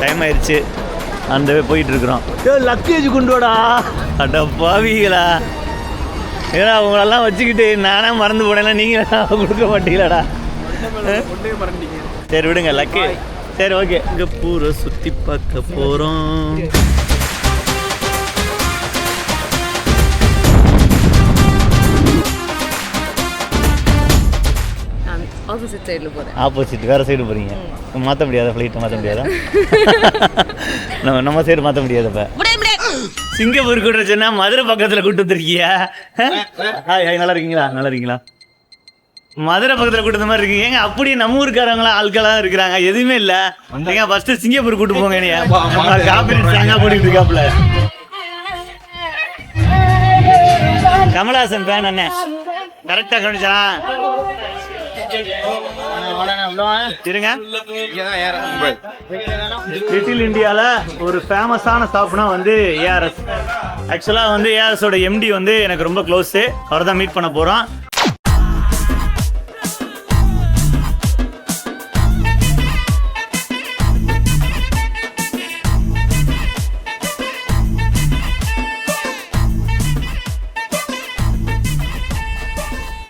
Time ஆயிடுச்சு. அந்த போயிட்டு இருக்கிறோம். லக்கேஜ் கொண்டு வாடா. அட பாவிகளா, ஏன்னா அவங்களெல்லாம் வச்சுக்கிட்டு நானே மறந்து போனேன்னா நீங்கள் கொடுக்க மாட்டீங்களாடா. சரி விடுங்க லக்கேஜ். சரி ஓகே, இங்கே பூரா சுற்றி பார்க்க போகிறோம். ஆப்போசிட் சைடில் போகிறேன். ஆப்போசிட் வேறு சைடு போகிறீங்க. மாற்ற முடியாதா? ஃப்ளைட்டை மாற்ற முடியாதா? நம்ம சைடு மாற்ற முடியாதப்ப. சிங்கப்பூர் கூட்டு சொன்னா மதுரை பக்கத்தில் கூட்டு வந்துருக்கியா? ஹாய் ஹாய், நல்லா இருக்கீங்களா? நல்லா இருக்கீங்களா? மதுரை பக்கத்தில் கூட்டு மாதிரி இருக்கீங்க. ஏங்க அப்படியே நம்ம ஊருக்காரங்களாம் ஆட்களாக இருக்கிறாங்க, எதுவுமே இல்லை. ஏங்க ஃபஸ்ட்டு சிங்கப்பூர் கூட்டு போங்க. நீ காப்பி சாங்காக போட்டுக்கிட்டு இருக்காப்புல. கமலஹாசன் ஃபேன் அண்ணன் கரெக்டாக கவனிச்சா இருங்க. லிட்டில் இந்தியாவில் ஒரு ஃபேமஸான ஸ்டாப்னா வந்து ஏஆர்எஸ். ஆக்சுவலாக வந்து ஏஆர்எஸோட எம்டி வந்து எனக்கு ரொம்ப க்ளோஸு. அவர் தான் மீட் பண்ண போகிறோம்.